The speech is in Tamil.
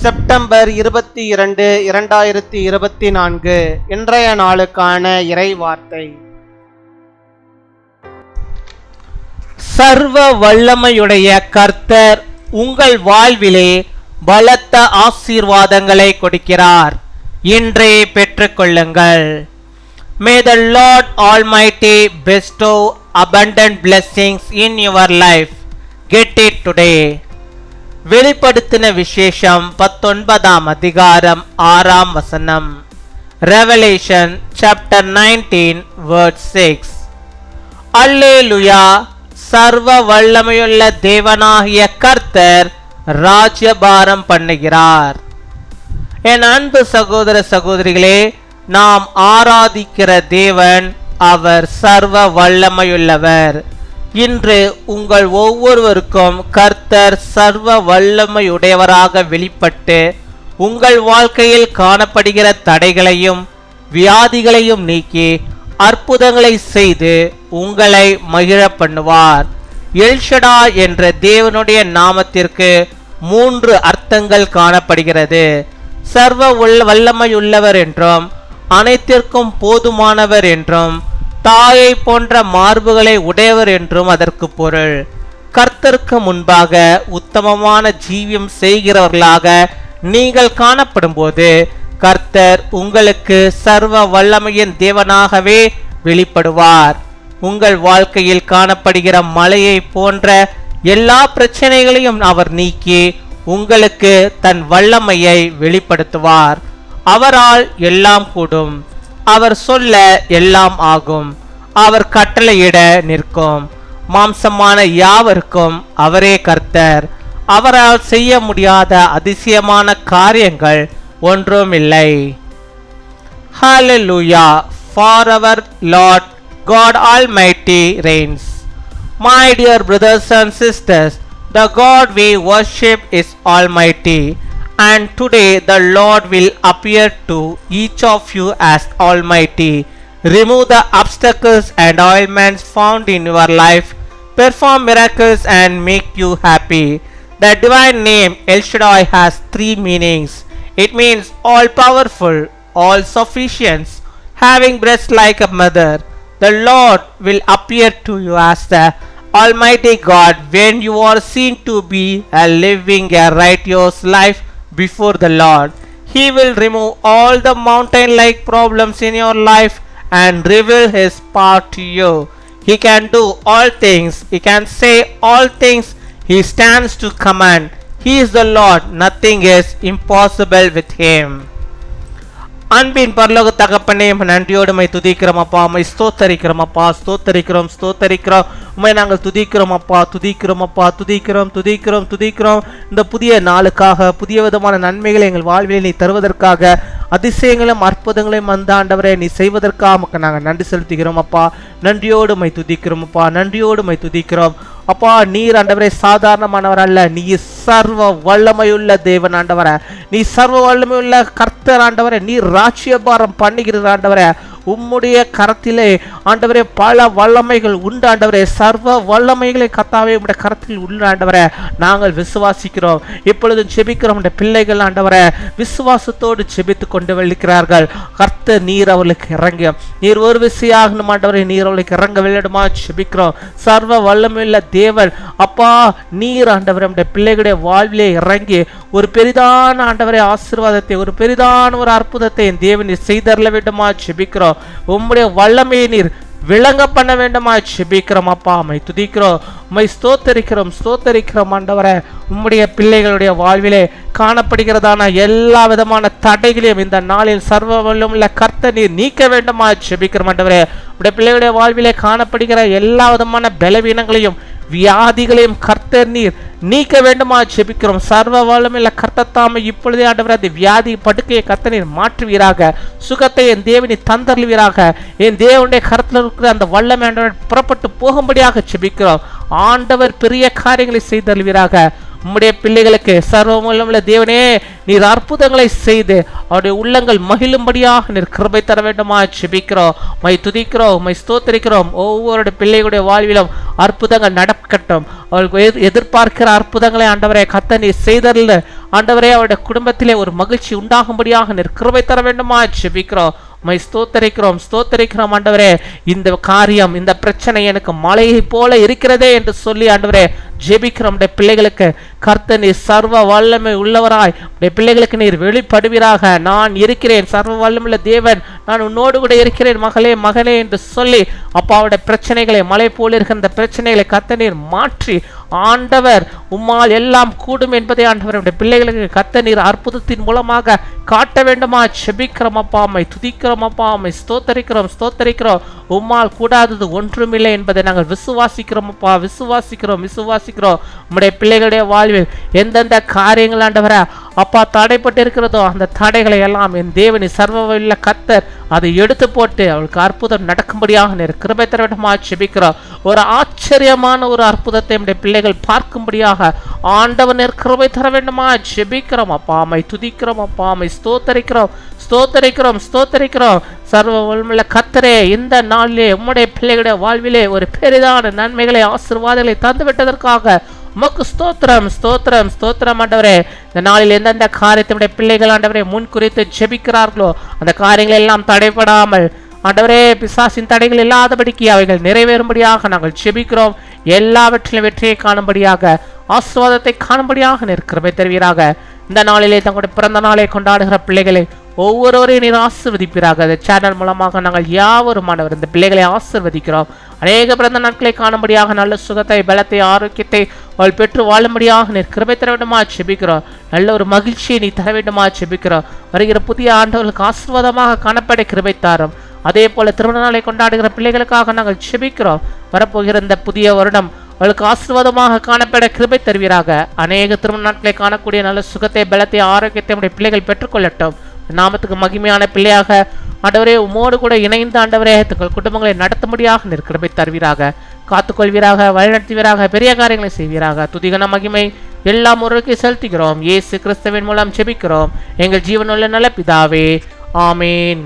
செப்டம்பர் 22, 2024 இன்றைய நாளுக்கான இறை வார்த்தை. சர்வ வல்லமையுடைய கர்த்தர் உங்கள் வாழ்விலே பலத்த ஆசீர்வாதங்களை கொடுக்கிறார். இன்றே பெற்றுக்கொள்ளுங்கள். May the Lord Almighty bestow abundant blessings in your life. Get it today. வெளிப்படுத்தின விசேஷம் 19ஆம் அதிகாரம் 6ஆம் வசனம். Revelation chapter 19 verse 6. அல்லேலூயா! சர்வ வல்லமையுள்ள தேவனாகிய கர்த்தர் ராஜ்யபாரம் பண்ணுகிறார். என் அன்பு சகோதர சகோதரிகளே, நாம் ஆராதிக்கிற தேவன் அவர் சர்வ வல்லமையுள்ளவர். இன்று உங்கள் ஒவ்வொருவருக்கும் கர்த்தர் சர்வ வல்லமையுடையவராக வெளிப்பட்டு உங்கள் வாழ்க்கையில் காணப்படுகிற தடைகளையும் வியாதிகளையும் நீக்கி அற்புதங்களை செய்து உங்களை மகிழ பண்ணுவார். எல்ஷடா என்ற தேவனுடைய நாமத்திற்கு 3 அர்த்தங்கள் காணப்படுகிறது. சர்வ வல்லமையுள்ளவர் என்றும், அனைத்திற்கும் போதுமானவர் என்றும், தாயை போன்ற மார்புகளை உடையவர் என்றும் அதற்கு பொருள். கர்த்தருக்கு முன்பாக உத்தமமான ஜீவியம் செய்கிறவர்களாக நீங்கள் காணப்படும் போது கர்த்தர் உங்களுக்கு சர்வ வல்லமையின் தேவனாகவே வெளிப்படுவார். உங்கள் வாழ்க்கையில் காணப்படுகிற மலையை போன்ற எல்லா பிரச்சனைகளையும் அவர் நீக்கி உங்களுக்கு தன் வல்லமையை வெளிப்படுத்துவார். அவரால் எல்லாம் கூடும். அவர் சொல்ல எல்லாம் ஆகும். அவர் கட்டளையிட நிற்கும். மாம்சமான யாவருக்கும் அவரே கர்த்தர். அவரால் செய்ய முடியாத அதிசயமான காரியங்கள் ஒன்றுமில்லை. Hallelujah! For our Lord God Almighty reigns. My dear brothers and sisters, the God we worship is Almighty, and today the Lord will appear to each of you as Almighty. Remove the obstacles and ailments found in your life, perform miracles and make you happy. The divine name El Shaddai has 3 meanings. It means all powerful, all sufficient, having breast like a mother. The Lord will appear to you as the Almighty God when you are seen to be living a righteous life before the Lord. He will remove all the mountain-like problems in your life and reveal His power to you. He can do all things. He can say all things. He stands to command. He is the Lord. Nothing is impossible with Him. அன்பின் பரலோக தகப்பனே, நன்றியோடு உம்மை துதிக்கிறோம் அப்பா. உம்மை ஸ்தோத்தரிக்கிறோம் அப்பா. ஸ்தோத்தரிக்கிறோம். உம்மை நாங்கள் துதிக்கிறோம் அப்பா. துதிக்கிறோம். இந்த புதிய நாளுக்காக, புதிய விதமான நன்மைகளை எங்கள் வாழ்வில் நீ தருவதற்காக, அதிசயங்களும் அற்புதங்களையும் அந்த ஆண்டவரே நீ செய்வதற்காக உமக்கு நாங்கள் நன்றி செலுத்துகிறோம் அப்பா. நன்றியோடு உம்மை துதிக்கிறோம் அப்பா. அப்பா, நீர் ஆண்டவரே சாதாரணமானவர் அல்ல. நீ சர்வ வல்லமையுள்ள தேவன் ஆண்டவரே. நீ சர்வ வல்லமையுள்ள கர்த்தர் ஆண்டவரே. நீர் ராஜ்யபாரம் பண்ணுகிறது ஆண்டவரே. உம்முடைய கரத்திலே ஆண்டவரே பல வல்லமைகள் உண்டு ஆண்டவரே. சர்வ வல்லமைகளை கர்த்தாவே உம்முடைய கரத்தில் உள்ள ஆண்டவரே நாங்கள் விசுவாசிக்கிறோம். இப்பொழுதும் செபிக்கிறோம். உம்முடைய பிள்ளைகள் ஆண்டவரே விசுவாசத்தோடு செபித்து கொண்டு வெளிக்கிறார்கள். கர்த்தர் நீர் அவர்களுக்கு இறங்க, நீர் ஒரு விசையாகணும் ஆண்டவரே, நீர் அவர்களுக்கு இறங்க வெளியிடுமா செபிக்கிறோம். சர்வ வல்லமையுள்ள தேவன் அப்பா, நீர் ஆண்டவரே உம்முடைய பிள்ளைகளுடைய வாழ்விலே இறங்கி ஒரு பெரிதான ஆண்டவரே ஆசீர்வாதத்தை, ஒரு பெரிதான ஒரு அற்புதத்தை என் தேவன் நீர் செய்தரல வேண்டுமா செபிக்கிறோம். உம்முடைய வல்லமையை நீர் விளங்க பண்ண வேண்டுமா செபிக்கிறோம் அப்பா. உம்மை துதிக்கிறோம், உம்மை ஸ்தோத்தரிக்கிறோம் ஆண்டவரே. உம்முடைய பிள்ளைகளுடைய வாழ்விலே காணப்படுகிறதான எல்லா விதமான தடைகளையும் இந்த நாளில் சர்வ வல்லமையுள்ள கர்த்தர் நீர் நீக்க வேண்டுமா செபிக்கிறோம் ஆண்டவரே. உம்முடைய பிள்ளைகளுடைய வாழ்விலே காணப்படுகிற எல்லா விதமான பலவீனங்களையும் வியாதிகளையும் கர்த்தர் நீர் நீக்க வேண்டுமா செபிக்கிறோம். சர்வ வல்லமையுள்ள கர்த்தர் தாமே இப்பொழுதே ஆண்டவரே அந்த வியாதி படுக்கையை கர்த்தர் நீர் மாற்றுவீராக. சுகத்தை என் தேவனை தந்தருவீராக. என் தேவனுடைய கருத்தில் இருக்கிற அந்த வல்லமை ஆண்டவர் புறப்பட்டு போகும்படியாக செபிக்கிறோம். ஆண்டவர் பெரிய காரியங்களை செய்தருவீராக. உம்முடைய பிள்ளைகளுக்கு சர்வ வல்லமையுள்ள தேவனே நீர் அற்புதங்களை செய்து அவருடைய உள்ளங்கள் மகிழும்படியாக நீர் கிருபை தர வேண்டுமா செபிக்கிறோம். உம்மை துதிக்கிறோம், உம்மை ஸ்தோத்திரிக்கிறோம். ஒவ்வொரு பிள்ளைகளுடைய வாழ்விலும் அற்புதங்கள் நடக்கட்டும். அவர்களுக்கு எதிர்பார்க்கிற அற்புதங்களை ஆண்டவரே கர்த்தர் நீர் செய்தருள ஆண்டவரே அவருடைய குடும்பத்திலே ஒரு மகிழ்ச்சி உண்டாகும்படியாக நீர் கிருபை தர வேண்டுமா ஜெபிக்கிறோம். மை ஸ்தோத்தரிக்கிறோம் ஆண்டவரே. இந்த காரியம், இந்த பிரச்சனை எனக்கு மலையை போல இருக்கிறதே என்று சொல்லி ஆண்டவரே ஜெபிக்கிறோம். பிள்ளைகளுக்கு கர்த்தர் நீர் சர்வ வல்லமை உள்ளவராய் பிள்ளைகளுக்கு நீர் வெளிப்படுவீராக. நான் இருக்கிறேன், சர்வ வல்லமுள்ள தேவன், நான் உன்னோடு கூட இருக்கிறேன் மகளே மகனே என்று சொல்லி அப்பாவுடைய பிரச்சனைகளை, மலை போல இருக்கிற இந்த பிரச்சனைகளை கர்த்தர் நீர் மாற்றி ஆண்டவர் உம்மால் எல்லாம் கூடும் என்பதை ஆண்டவருடைய பிள்ளைகளுக்கு கர்த்தர் நீர் அற்புதத்தின் மூலமாக காட்ட வேண்டுமா ஜெபிக்கிறோம் அப்பா. அம்மை துதிக்கிறோம் அப்பா, அம்மை ஸ்தோத்தரிக்கிறோம். உம்மால் கூடாதது ஒன்றுமில்லை என்பதை நாங்கள் விசுவாசிக்கிறோம் அப்பா, விசுவாசிக்கிறோம். உம்முடைய பிள்ளைகளுடைய வாழ்வில் எந்தெந்த காரியங்கள் ஆண்டவர அப்பா தடைப்பட்டு இருக்கிறதோ அந்த தடைகளை எல்லாம் என் தேவனி சர்வவல்ல கர்த்தர் அதை எடுத்து போட்டு அவளுக்கு அற்புதம் நடக்கும்படியாக நீர் கிருபை தர வேண்டுமா ஜெபிக்கிறோம். ஒரு ஆச்சரியமான ஒரு அற்புதத்தை நம்முடைய பிள்ளைகள் பார்க்கும்படியாக ஆண்டவர் நீர் கிருபை தர வேண்டுமா ஜெபிக்கிறோம் அப்பா. அம்மை துதிக்கிறோம் அப்பா, அம்மை ஸ்தோத்தரிக்கிறோம். சர்வ வல்லமையுள்ள கர்த்தரே, இந்த நாளிலே உம்முடைய பிள்ளைகளுடைய வாழ்விலே ஒரு பெரிதான நன்மைகளை, ஆசீர்வாதங்களை தந்து விட்டதற்காக உமக்கு ஸ்தோத்திரம் ஆண்டவரே. இந்த நாளில் எந்தெந்த காரியத்தினுடைய பிள்ளைகள் ஆண்டவரே முன் குறித்து ஜெபிக்கிறார்களோ அந்த காரியங்கள் எல்லாம் தடைபடாமல் ஆண்டவரே பிசாசின் தடைகள் இல்லாதபடிக்கு அவைகள் நிறைவேறும்படியாக நாங்கள் ஜெபிக்கிறோம். எல்லாவற்றிலும் வெற்றியை காணும்படியாக, ஆசீர்வாதத்தை காணும்படியாக நீர் கிருபை தருவீராக. இந்த நாளிலே தங்களுடைய பிறந்த நாளை கொண்டாடுகிற பிள்ளைகளை ஒவ்வொருவரையும் நீர் ஆசீர்வதிப்பீராக. இந்த சேனல் மூலமாக நாங்கள் யாவரும் ஆண்டவர் இந்த பிள்ளைகளை ஆசீர்வதிக்கிறோம். அநேக பிறந்த நாட்களை காணும்படியாக நல்ல சுகத்தை, பலத்தை, ஆரோக்கியத்தை அவள் பெற்று வாழும்படியாக நீர் கிருபை தர வேண்டுமா ஜெபிக்கிறோம். நல்ல ஒரு மகிழ்ச்சியை நீ தர வேண்டுமா ஜெபிக்கிறோம். வருகிற புதிய ஆண்டவர்களுக்கு ஆசீர்வாதமாக காணப்பட கிருபை தாரும். அதே போல திருமண நாளை கொண்டாடுகிற பிள்ளைகளுக்காக நாங்கள் ஜெபிக்கிறோம். வரப்போகிற இந்த புதிய வருடம் அவளுக்கு ஆசீர்வாதமாக காணப்பட கிருபை தருவீராக. அநேக திருமண நாட்களை காணக்கூடிய நல்ல சுகத்தை, பலத்தை, ஆரோக்கியத்தை உடைய பிள்ளைகள் பெற்றுக்கொள்ளட்டும். நாமத்துக்கு மகிமையான பிள்ளையாக ஆண்டவரே உமோடு கூட இணைந்த ஆண்டவரே தங்கள் குடும்பங்களை நடத்தும்படியாக நீர் கிருபை தருவீராக. காத்துக்கொள்வீராக, வழிநடத்துவீராக, பெரிய காரியங்களை செய்வீராக. துதிகன மகிமை எல்லாம் ஒருவருக்கு செலுத்துகிறோம். இயேசு கிறிஸ்துவின் மூலம் ஜெபிக்கிறோம் எங்கள் ஜீவனுள்ள நல்ல பிதாவே, ஆமேன்.